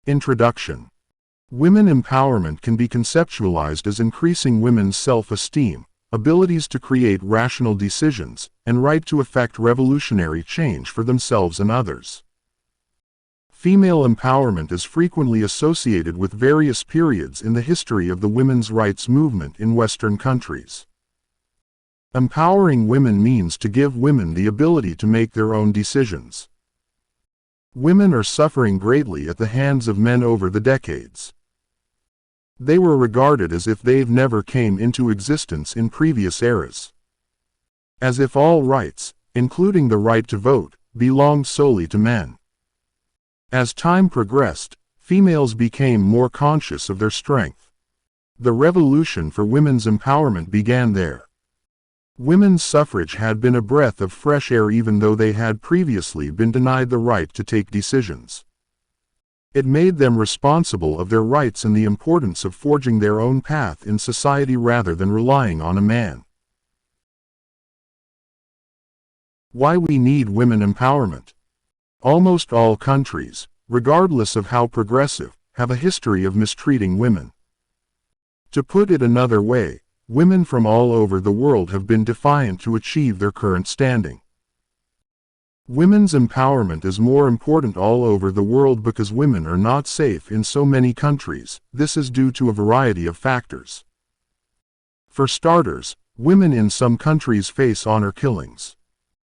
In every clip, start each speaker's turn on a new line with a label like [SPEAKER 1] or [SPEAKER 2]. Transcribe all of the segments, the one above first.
[SPEAKER 1] Introduction. Women empowerment can be conceptualized as increasing women's self-esteem, abilities to create rational decisions, and right to effect revolutionary change for themselves and others. Female empowerment is frequently associated with various periods in the history of the women's rights movement in Western countries. Empowering women means to give women the ability to make their own decisions. Women are suffering greatly at the hands of men over the decades. They were regarded as if they've never came into existence in previous eras. As if all rights, including the right to vote, belonged solely to men. As time progressed, females became more conscious of their strength. The revolution for women's empowerment began there. Women's suffrage had been a breath of fresh air even though they had previously been denied the right to take decisions. It made them responsible of their rights and the importance of forging their own path in society rather than relying on a man. Why we need women empowerment. Almost all countries, regardless of how progressive, have a history of mistreating women. To put it another way, women from all over the world have been defiant to achieve their current standing. Women's empowerment is more important all over the world because women are not safe in so many countries. This is due to a variety of factors. For starters, women in some countries face honor killings.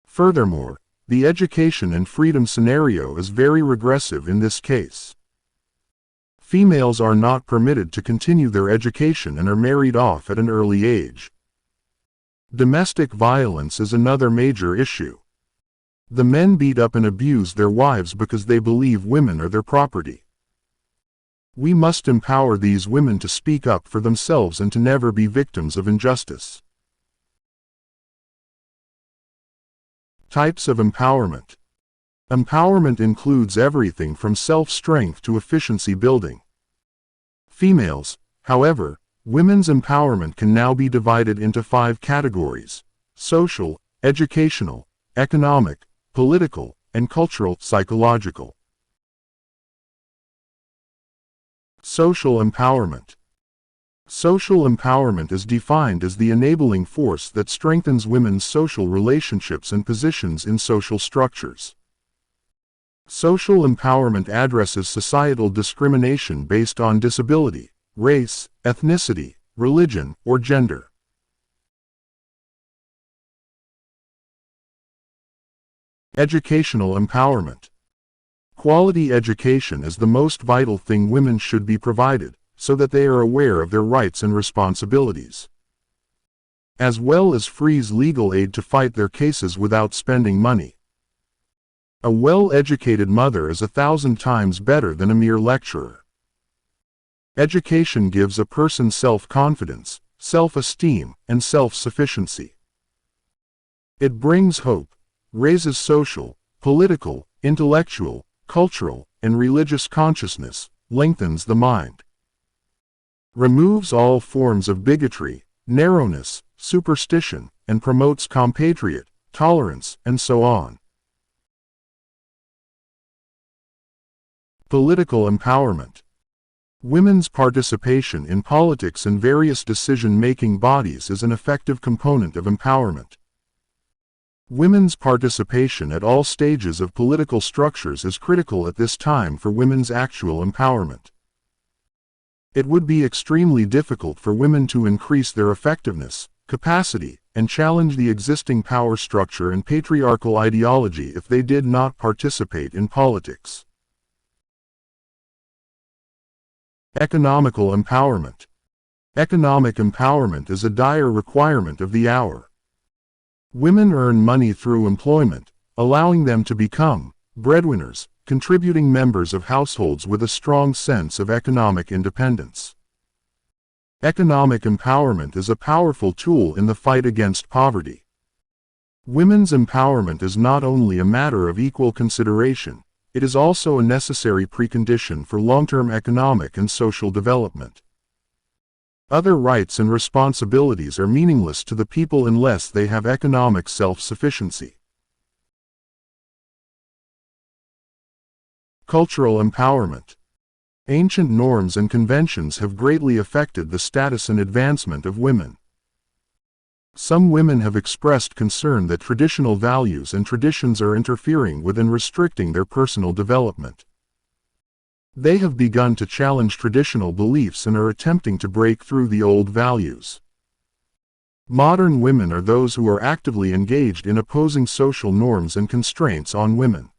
[SPEAKER 1] Furthermore, the education and freedom scenario is very regressive in this case. Females are not permitted to continue their education and are married off at an early age. Domestic violence is another major issue. The men beat up and abuse their wives because they believe women are their property. We must empower these women to speak up for themselves and to never be victims of injustice. Types of empowerment. Empowerment includes everything from self-strength to efficiency building. Females, however, women's empowerment can now be divided into 5 categories: social, educational, economic, political, and cultural, psychological. Social empowerment. Social empowerment is defined as the enabling force that strengthens women's social relationships and positions in social structures. Social empowerment addresses societal discrimination based on disability, race, ethnicity, religion, or gender. Educational empowerment. Quality education is the most vital thing women should be provided, so that they are aware of their rights and responsibilities, as well as frees legal aid to fight their cases without spending money. A well-educated mother is 1,000 times better than a mere lecturer. Education gives a person self-confidence, self-esteem, and self-sufficiency. It brings hope, raises social, political, intellectual, cultural, and religious consciousness, lengthens the mind, removes all forms of bigotry, narrowness, superstition, and promotes compatriot, tolerance, and so on. Political empowerment. Women's participation in politics and various decision-making bodies is an effective component of empowerment. Women's participation at all stages of political structures is critical at this time for women's actual empowerment. It would be extremely difficult for women to increase their effectiveness, capacity, and challenge the existing power structure and patriarchal ideology if they did not participate in politics. Economical empowerment. Economic empowerment is a dire requirement of the hour. Women earn money through employment, allowing them to become breadwinners, contributing members of households with a strong sense of economic independence. Economic empowerment is a powerful tool in the fight against poverty. Women's empowerment is not only a matter of equal consideration, it is also a necessary precondition for long-term economic and social development. Other rights and responsibilities are meaningless to the people unless they have economic self-sufficiency. Cultural empowerment. Ancient norms and conventions have greatly affected the status and advancement of women. Some women have expressed concern that traditional values and traditions are interfering with and restricting their personal development. They have begun to challenge traditional beliefs and are attempting to break through the old values. Modern women are those who are actively engaged in opposing social norms and constraints on women.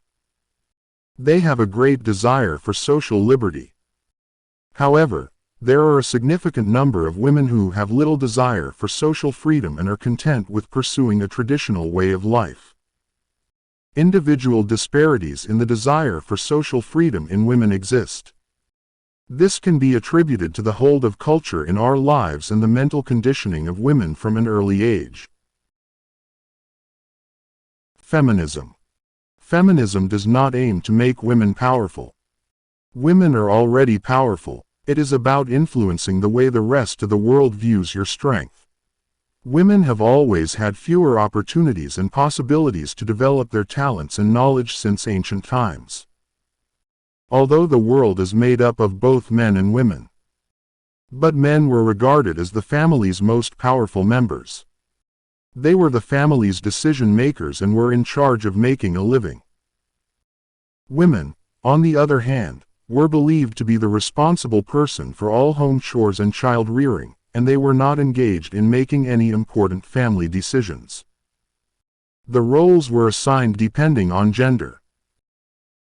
[SPEAKER 1] They have a great desire for social liberty. However, there are a significant number of women who have little desire for social freedom and are content with pursuing a traditional way of life. Individual disparities in the desire for social freedom in women exist. This can be attributed to the hold of culture in our lives and the mental conditioning of women from an early age. Feminism. Feminism does not aim to make women powerful. Women are already powerful. It is about influencing the way the rest of the world views your strength. Women have always had fewer opportunities and possibilities to develop their talents and knowledge since ancient times. Although the world is made up of both men and women. But men were regarded as the family's most powerful members. They were the family's decision makers and were in charge of making a living. Women, on the other hand, were believed to be the responsible person for all home chores and child rearing, and they were not engaged in making any important family decisions. The roles were assigned depending on gender.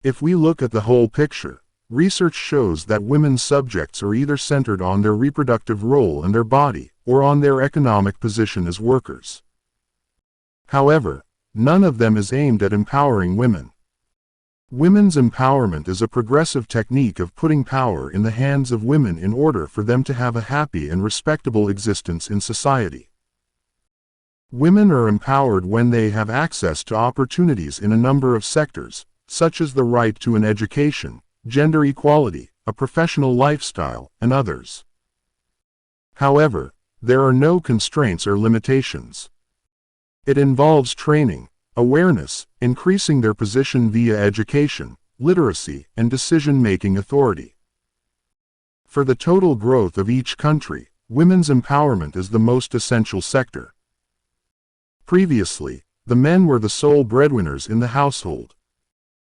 [SPEAKER 1] If we look at the whole picture, research shows that women's subjects are either centered on their reproductive role and their body, or on their economic position as workers. However, none of them is aimed at empowering women. Women's empowerment is a progressive technique of putting power in the hands of women in order for them to have a happy and respectable existence in society. Women are empowered when they have access to opportunities in a number of sectors, such as the right to an education, gender equality, a professional lifestyle, and others. However, there are no constraints or limitations. It involves training, awareness, increasing their position via education, literacy, and decision-making authority. For the total growth of each country, women's empowerment is the most essential sector. Previously, the men were the sole breadwinners in the household.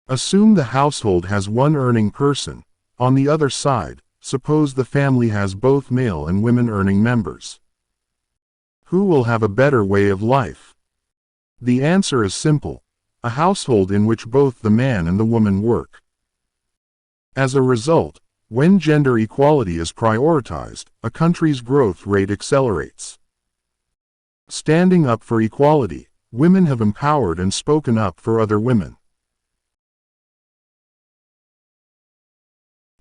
[SPEAKER 1] Assume the household has one earning person. On the other side, suppose the family has both male and women earning members. Who will have a better way of life? The answer is simple: a household in which both the man and the woman work. As a result, when gender equality is prioritized, a country's growth rate accelerates. Standing up for equality, women have empowered and spoken up for other women.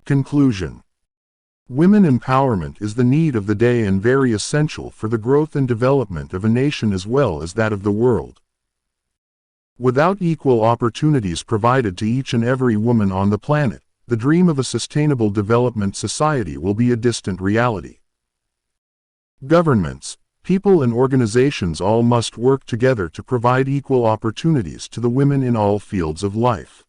[SPEAKER 1] Conclusion. Women empowerment is the need of the day and very essential for the growth and development of a nation as well as that of the world. Without equal opportunities provided to each and every woman on the planet, the dream of a sustainable development society will be a distant reality. Governments, people and organizations all must work together to provide equal opportunities to the women in all fields of life.